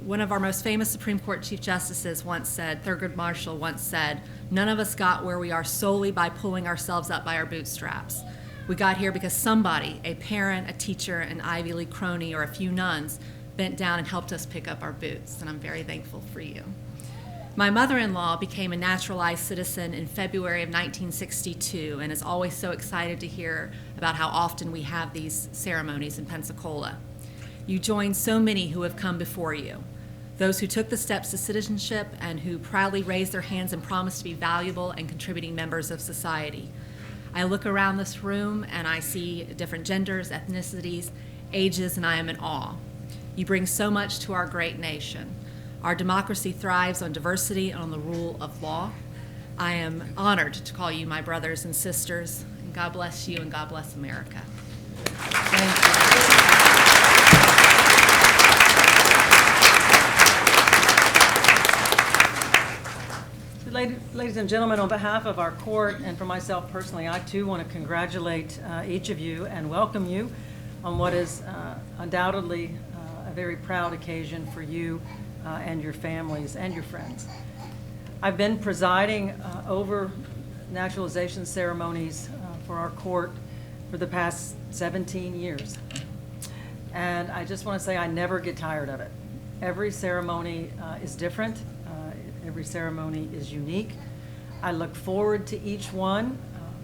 S5: One of our most famous Supreme Court Chief Justices once said, Thurgood Marshall once said, "None of us got where we are solely by pulling ourselves up by our bootstraps. We got here because somebody, a parent, a teacher, an Ivy League crony, or a few nuns, bent down and helped us pick up our boots," and I'm very thankful for you. My mother-in-law became a naturalized citizen in February of 1962 and is always so excited to hear about how often we have these ceremonies in Pensacola. You join so many who have come before you, those who took the steps to citizenship and who proudly raised their hands and promised to be valuable and contributing members of society. I look around this room and I see different genders, ethnicities, ages, and I am in awe. You bring so much to our great nation. Our democracy thrives on diversity and on the rule of law. I am honored to call you my brothers and sisters, and God bless you and God bless America. Thank
S28: you. Ladies and gentlemen, on behalf of our court and for myself personally, I too want to congratulate each of you and welcome you on what is undoubtedly a very proud occasion for you and your families and your friends. I've been presiding over naturalization ceremonies for our court for the past 17 years. And I just want to say I never get tired of it. Every ceremony is different. Every ceremony is unique. I look forward to each one,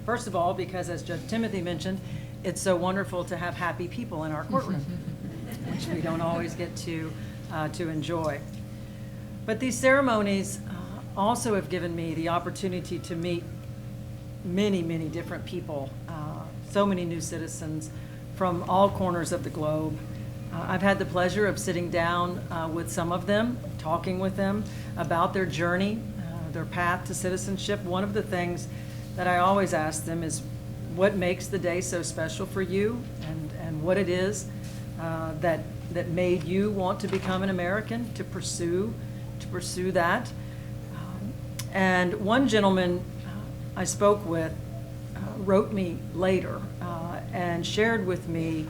S28: first of all, because as Judge Timothy mentioned, it's so wonderful to have happy people in our courtroom, which we don't always get to enjoy. But these ceremonies also have given me the opportunity to meet many, many different people, so many new citizens from all corners of the globe. I've had the pleasure of sitting down with some of them, talking with them about their journey, their path to citizenship. One of the things that I always ask them is what makes the day so special for you, and what it is that made you want to become an American, to pursue that. And one gentleman I spoke with wrote me later and shared with me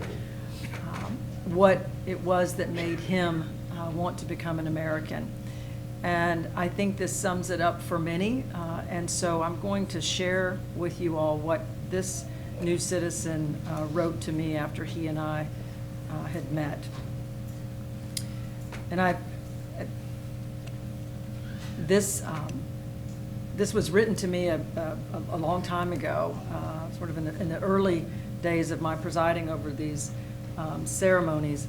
S28: what it was that made him want to become an American. And I think this sums it up for many. And so I'm going to share with you all what this new citizen wrote to me after he and I had met. And this was written to me a long time ago, sort of in the early days of my presiding over these ceremonies,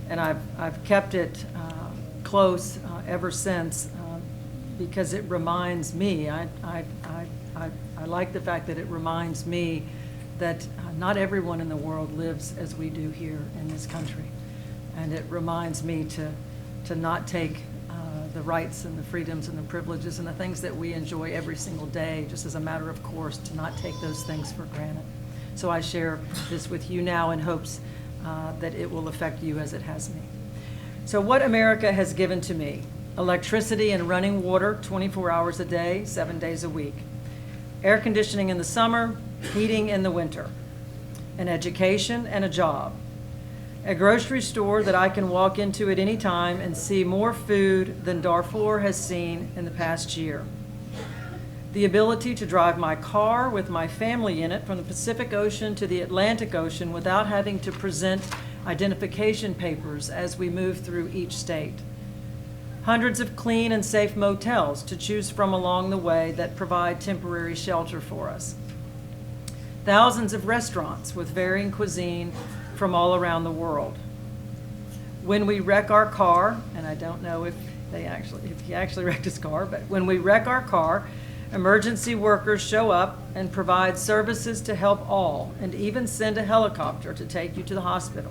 S28: and I've kept it close ever since because it reminds me. I like the fact that it reminds me that not everyone in the world lives as we do here in this country, and it reminds me to not take the rights and the freedoms and the privileges and the things that we enjoy every single day, just as a matter of course, to not take those things for granted. So I share this with you now in hopes that it will affect you as it has me. So what America has given to me: electricity and running water 24 hours a day, 7 days a week, air conditioning in the summer, heating in the winter, an education and a job, a grocery store that I can walk into at any time and see more food than Darfur has seen in the past year, the ability to drive my car with my family in it from the Pacific Ocean to the Atlantic Ocean without having to present identification papers as we move through each state, hundreds of clean and safe motels to choose from along the way that provide temporary shelter for us, thousands of restaurants with varying cuisine from all around the world. When we wreck our car, and I don't know if he actually wrecked his car, but when we wreck our car, emergency workers show up and provide services to help all, and even send a helicopter to take you to the hospital.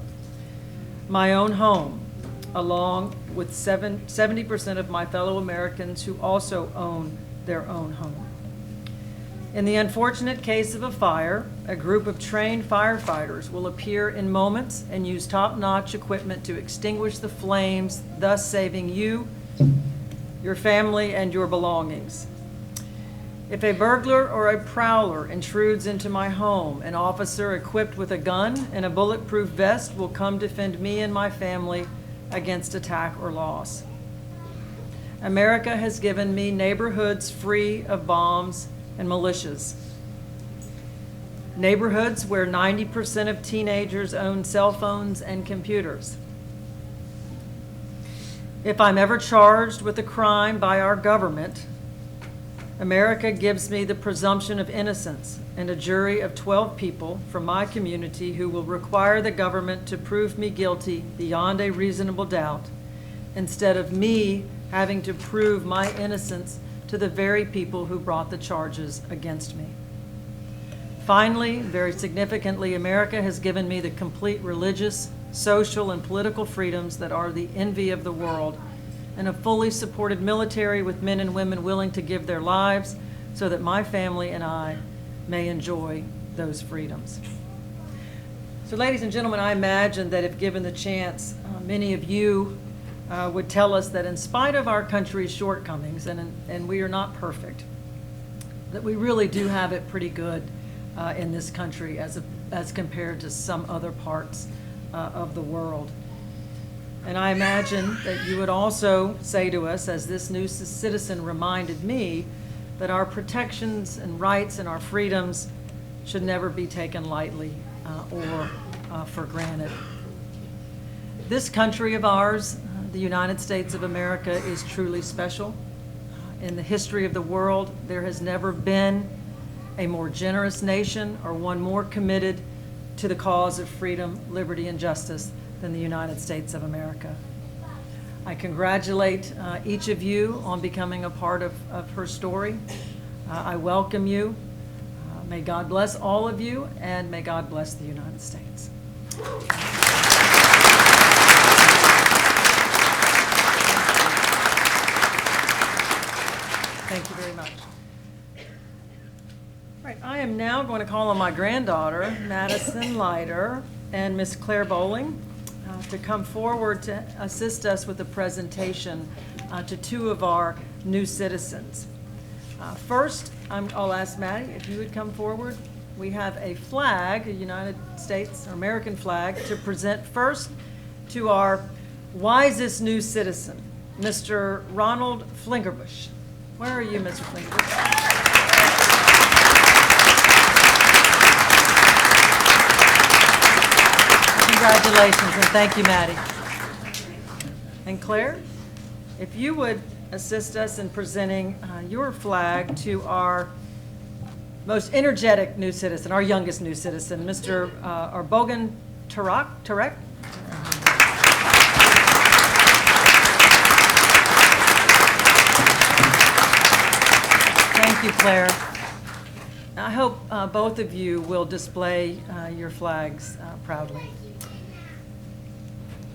S28: My own home, along with 70% of my fellow Americans who also own their own home. In the unfortunate case of a fire, a group of trained firefighters will appear in moments and use top-notch equipment to extinguish the flames, thus saving you, your family, and your belongings. If a burglar or a prowler intrudes into my home, an officer equipped with a gun and a bulletproof vest will come defend me and my family against attack or loss. America has given me neighborhoods free of bombs and militias. Neighborhoods where 90% of teenagers own cell phones and computers. If I'm ever charged with a crime by our government, America gives me the presumption of innocence and a jury of 12 people from my community who will require the government to prove me guilty beyond a reasonable doubt, instead of me having to prove my innocence to the very people who brought the charges against me. Finally, very significantly, America has given me the complete religious, social, and political freedoms that are the envy of the world, and a fully supported military with men and women willing to give their lives so that my family and I may enjoy those freedoms. So ladies and gentlemen, I imagine that if given the chance, many of you would tell us that in spite of our country's shortcomings, and we are not perfect, that we really do have it pretty good in this country as compared to some other parts of the world. And I imagine that you would also say to us, as this new citizen reminded me, that our protections and rights and our freedoms should never be taken lightly or for granted. This country of ours, the United States of America, is truly special. In the history of the world, there has never been a more generous nation or one more committed to the cause of freedom, liberty, and justice than the United States of America. I congratulate each of you on becoming a part of her story. I welcome you. May God bless all of you, and may God bless the United States. Thank you very much. All right, I am now going to call on my granddaughter, Madison Leiter, and Miss Claire Bowling to come forward to assist us with a presentation to two of our new citizens. First, I'll ask Maddie if you would come forward. We have a flag, a United States or American flag, to present first to our wisest new citizen, Mr. Ronald Flingerbush. Where are you, Mr. Flingerbush? Congratulations, and thank you, Maddie. And Claire, if you would assist us in presenting your flag to our most energetic new citizen, our youngest new citizen, Mr. Arbogan Tarek. Thank you, Claire. I hope both of you will display your flags proudly.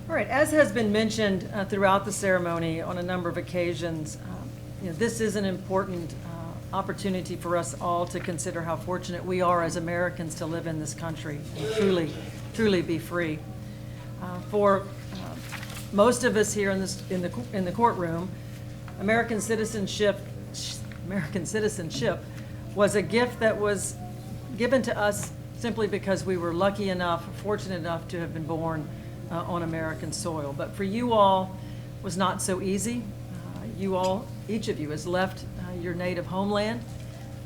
S28: All right, as has been mentioned throughout the ceremony on a number of occasions, this is an important opportunity for us all to consider how fortunate we are as Americans to live in this country and truly be free. For most of us here in the courtroom, American citizenship was a gift that was given to us simply because we were lucky enough, fortunate enough to have been born on American soil. But for you all, it was not so easy. You all, each of you, has left your native homeland.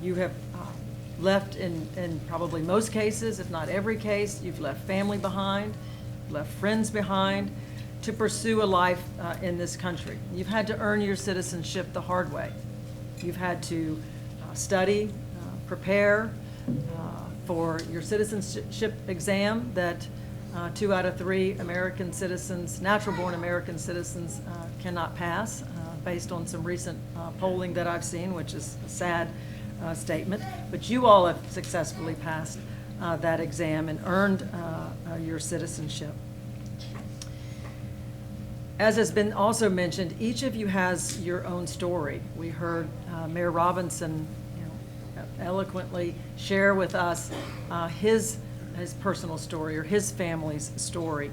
S28: You have left in probably most cases, if not every case, you've left family behind, left friends behind to pursue a life in this country. You've had to earn your citizenship the hard way. You've had to study, prepare for your citizenship exam that 2 out of 3 American citizens, natural-born American citizens, cannot pass, based on some recent polling that I've seen, which is a sad statement. But you all have successfully passed that exam and earned your citizenship. As has been also mentioned, each of you has your own story. We heard Mayor Robinson eloquently share with us his personal story or his family's story.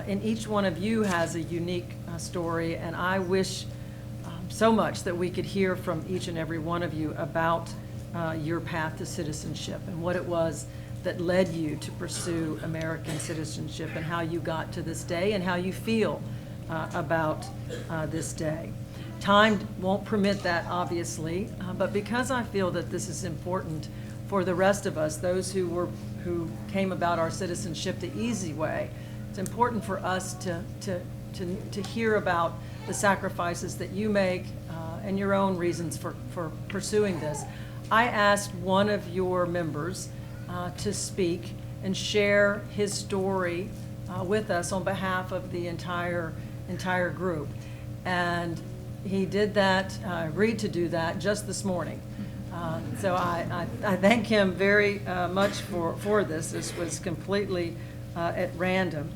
S28: And each one of you has a unique story, and I wish so much that we could hear from each and every one of you about your path to citizenship and what it was that led you to pursue American citizenship and how you got to this day and how you feel about this day. Time won't permit that, obviously, but because I feel that this is important for the rest of us, those who came about our citizenship the easy way, it's important for us to hear about the sacrifices that you make and your own reasons for pursuing this. I asked one of your members to speak and share his story with us on behalf of the entire group. And he did that, agreed to do that just this morning. So I thank him very much for this. This was completely at random.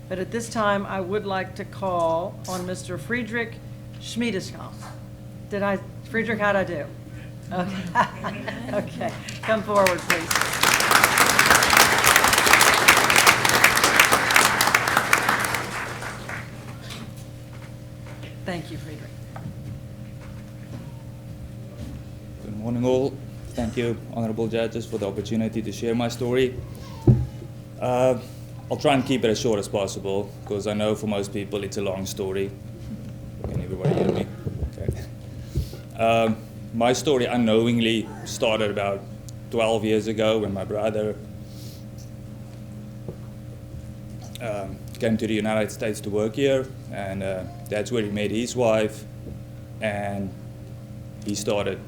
S28: But at this time, I would like to call on Mr. Friedrich Schmiedeskamp. Friedrich, how'd I do? Okay. Okay, come forward, please. Thank you, Friedrich.
S16: Good morning, all. Thank you, honorable judges, for the opportunity to share my story. I'll try and keep it as short as possible, because I know for most people it's a long story. Can everybody hear me? Okay. My story unknowingly started about 12 years ago when my brother came to the United States to work here, and that's where he met his wife, and he started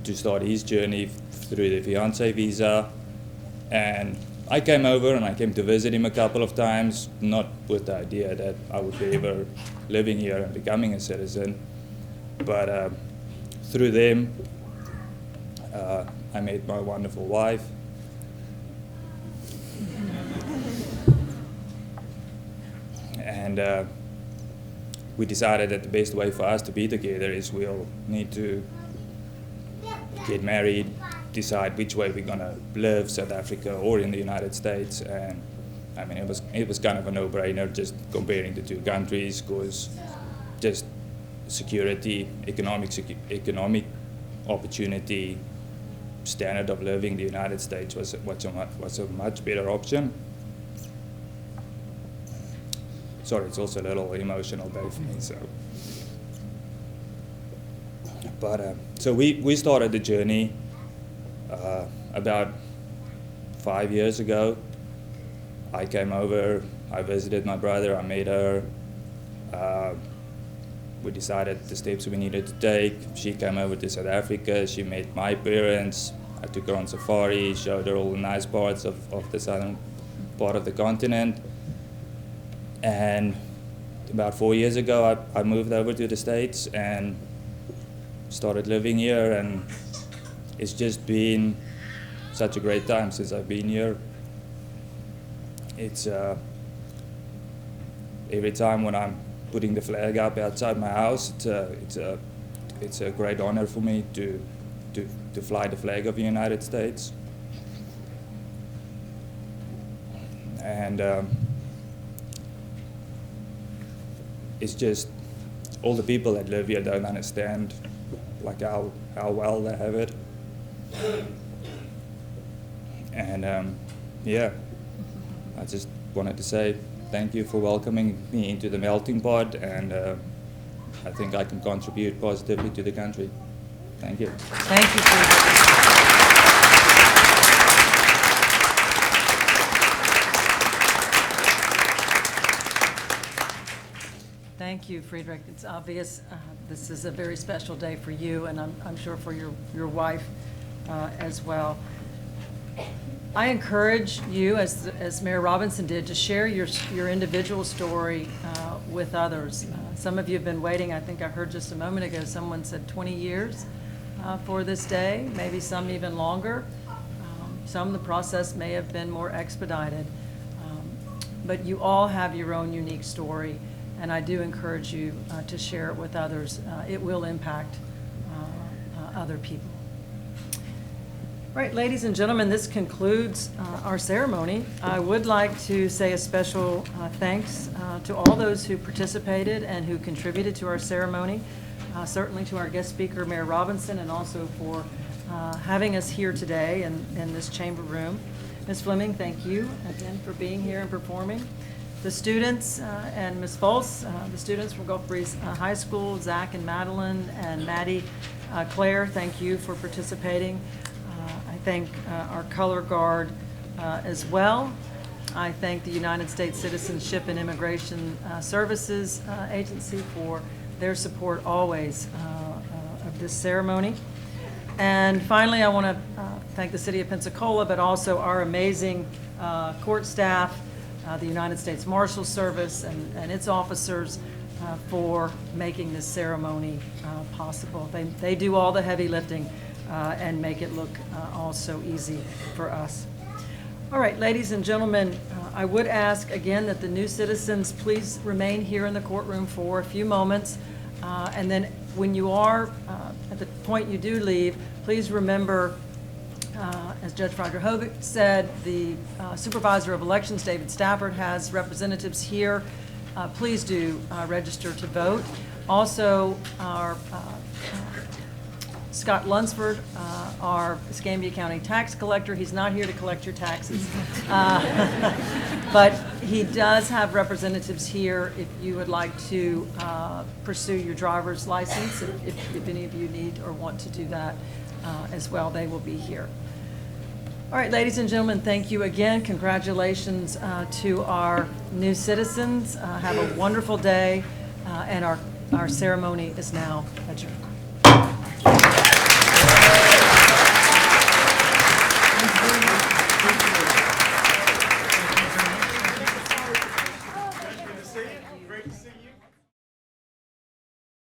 S16: his journey through the fiancé visa. And I came over and I came to visit him a couple of times, not with the idea that I would be ever living here and becoming a citizen, but through them, I met my wonderful wife. And we decided that the best way for us to be together is we'll need to get married, decide which way we're gonna live, South Africa or in the United States. And I mean, it was kind of a no-brainer just comparing the two countries, because just security, economic opportunity, standard of living, the United States was a much better option. Sorry, it's also a little emotional day for me. So, but so we started the journey about 5 years ago. I came over, I visited my brother, I met her. We decided the steps we needed to take. She came over to South Africa, she met my parents. I took her on safari, showed her all the nice parts of the southern part of the continent. And about 4 years ago, I moved over to the States and started living here, and it's just been such a great time since I've been here. It's every time when I'm putting the flag up outside my house, it's a great honor for me to fly the flag of the United States. And it's just all the people that live here don't understand like how well they have it. And yeah, I just wanted to say thank you for welcoming me into the melting pot, and I think I can contribute positively to the country. Thank you.
S28: Thank you, Friedrich. Thank you, Friedrich. It's obvious this is a very special day for you, and I'm sure for your wife as well. I encourage you, as Mayor Robinson did, to share your individual story with others. Some of you have been waiting. I think I heard just a moment ago someone said 20 years for this day, maybe some even longer. Some the process may have been more expedited. But you all have your own unique story, and I do encourage you to share it with others. It will impact other people. Right, ladies and gentlemen, this concludes our ceremony. I would like to say a special thanks to all those who participated and who contributed to our ceremony, certainly to our guest speaker, Mayor Robinson, and also for having us here today in this chamber room. Ms. Fleming, thank you again for being here and performing. The students and Ms. Fultz, the students from Gulf Breeze High School, Zach and Madeline and Maddie, Claire, thank you for participating. I thank our color guard as well. I thank the United States Citizenship and Immigration Services Agency for their support always of this ceremony. And finally, I want to thank the City of Pensacola, but also our amazing court staff, the United States Marshal Service and its officers for making this ceremony possible. They do all the heavy lifting and make it look all so easy for us. All right, ladies and gentlemen, I would ask again that the new citizens please remain here in the courtroom for a few moments. And then when you are, at the point you do leave, please remember, as Judge Roger Hovick said, the Supervisor of Elections, David Stafford, has representatives here. Please do register to vote. Also, our Scott Lunsford, our Escambia County tax collector. He's not here to collect your taxes. But he does have representatives here if you would like to pursue your driver's license, if any of you need or want to do that as well, they will be here. All right, ladies and gentlemen, thank you again. Congratulations to our new citizens. Have a wonderful day, and our ceremony is now adjourned.